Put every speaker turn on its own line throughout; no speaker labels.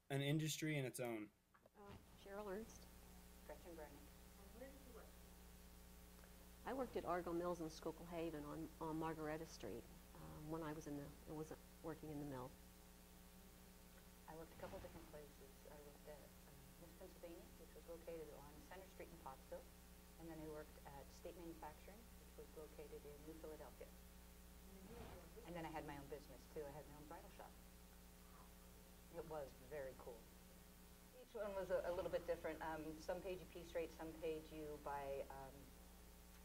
An industry in its own.
Cheryl Ernst.
Gretchen Brennan.
I worked at Argo Mills in Schuylkill Haven on Margaretta Street when I was working in the mill.
I worked a couple different places. I worked at Miss Pennsylvania, which was located on Center Street in Pottsville, and then I worked at State Manufacturing, which was located in New Philadelphia. And then I had my own business too. I had my own bridal shop. It was very cool. Each one was a little bit different. Some paid you piece rate, some paid you by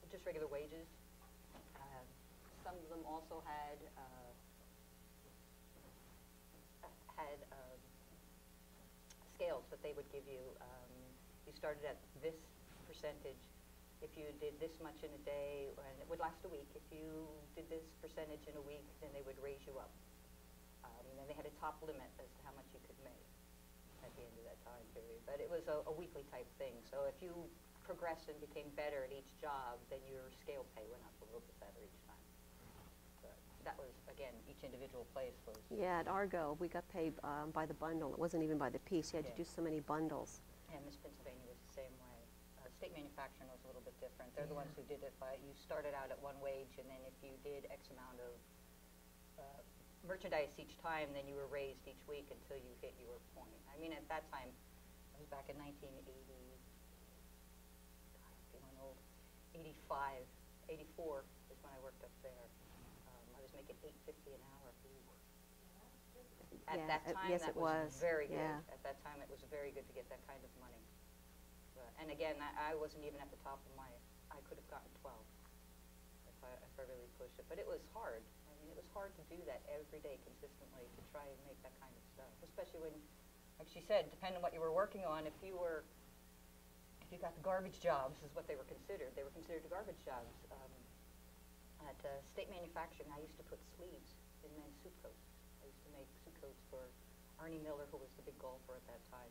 just regular wages. Some of them also had scales that they would give you. You started at this percentage. If you did this much in a day, and it would last a week. If you did this percentage in a week, then they would raise you up. Then they had a top limit as to how much you could make at the end of that time period. But it was a weekly type thing. So if you progressed and became better at each job, then your scale pay went up a little bit better each time. But that was, again, each individual place was...
Yeah, at Argo, we got paid by the bundle. It wasn't even by the piece. You had to do so many bundles.
And Miss Pennsylvania was the same way. State Manufacturing was a little bit different. They're the ones who did it by, you started out at one wage, and then if you did X amount of merchandise each time, then you were raised each week until you hit your point. I mean, at that time, I was back in 1980, God, I'm feeling old, 85, 84 is when I worked up there. I was making $8.50 an hour. At that time,
yes,
that
it was
very good.
Yeah.
At that time, it was very good to get that kind of money. And again, I wasn't even at the top of I could have gotten 12 if I really pushed it. But it was hard. I mean, it was hard to do that every day consistently to try and make that kind of stuff. Especially when, like she said, depending on what you were working on, if you got the garbage jobs is what they were considered. They were considered the garbage jobs. At State Manufacturing, I used to put sleeves in men's suit coats. I used to make suit coats for Arnie Miller, who was the big golfer at that time.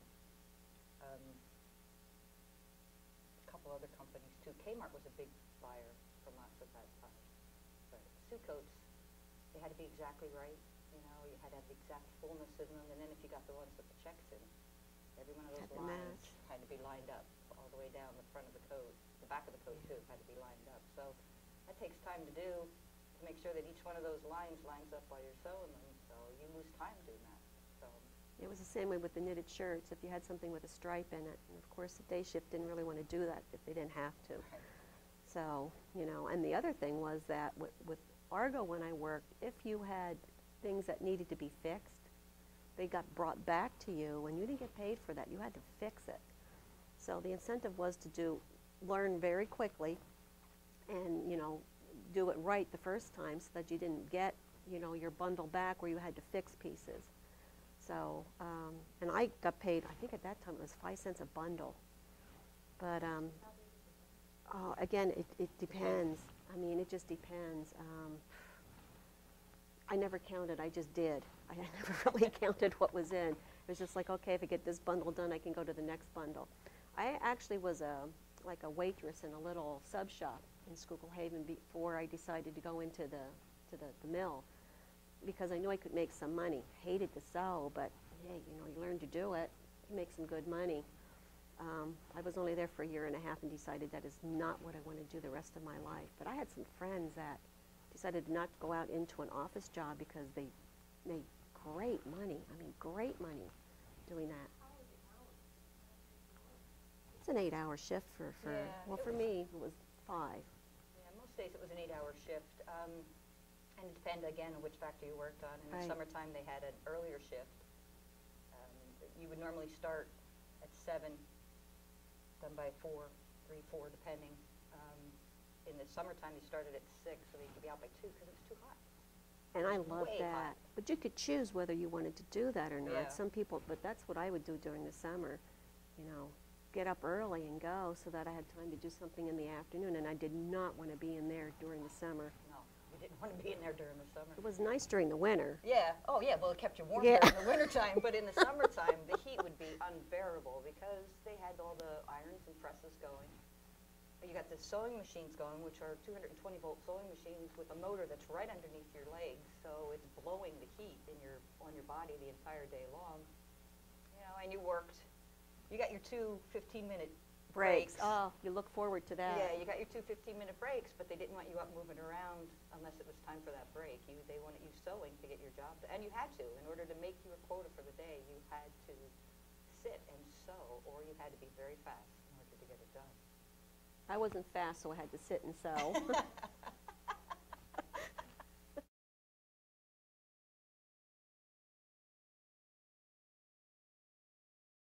A couple other companies too. Kmart was a big buyer from us at that time. But suit coats, they had to be exactly right. You know, you had to have the exact fullness in them. And then if you got the ones with the checks in, every one of those lines had to be lined up all the way down the front of the coat. The back of the coat too had to be lined up. So that takes time to do, to make sure that each one of those lines lines up while you're sewing them. So you lose time doing that. So
it was the same way with the knitted shirts. If you had something with a stripe in it, and of course the day shift didn't really want to do that if they didn't have to.
right.
So, you know, and the other thing was that with Argo when I worked, if you had things that needed to be fixed, they got brought back to you and you didn't get paid for that. You had to fix it. So the incentive was to learn very quickly and, you know, do it right the first time so that you didn't get, you know, your bundle back where you had to fix pieces. So, and I got paid, I think at that time it was 5 cents a bundle. But again, it depends. I mean, it just depends. I never counted, I just did. I never really counted what was in. It was just like, okay, if I get this bundle done, I can go to the next bundle. I actually was like a waitress in a little sub shop in Schuylkill Haven before I decided to go into the mill, because I knew I could make some money. Hated to sew, but hey, you know, you learn to do it, you make some good money. I was only there for a year and a half and decided that is not what I want to do the rest of my life. But I had some friends that decided to not go out into an office job because they made great money. I mean, great money doing that. It's an 8-hour shift for
Yeah,
well, for me, it was 5.
Yeah, most days it was an 8-hour shift. And it depended, again, on which factory you worked on. In the summertime, they had an earlier shift. You would normally start at 7, done by 4, 3, 4, depending. In the summertime, you started at 6, so you could be out by 2 because it was too hot.
And I love
Way
that.
hot.
But you could choose whether you wanted to do that or not.
Yeah.
Some people, but that's what I would do during the summer. You know, get up early and go so that I had time to do something in the afternoon. And I did not want to be in there during the summer.
No, you didn't want to be in there during the summer.
It was nice during the winter.
Yeah. Oh, yeah. Well, it kept you warm
Yeah.
during the wintertime, but in the summertime, the heat would be unbearable because they had all the irons and presses going. You got the sewing machines going, which are 220-volt sewing machines with a motor that's right underneath your legs, so it's blowing the heat on your body the entire day long. You know, and you worked. You got your two 15-minute
Breaks.
breaks.
Oh, you look forward to that.
Yeah, you got your two 15-minute breaks, but they didn't want you up moving around unless it was time for that break. They wanted you sewing to get your job done. And you had to. In order to make your quota for the day, you had to sit and sew, or you had to be very fast in order to get it done.
I wasn't fast, so I had to sit and sew.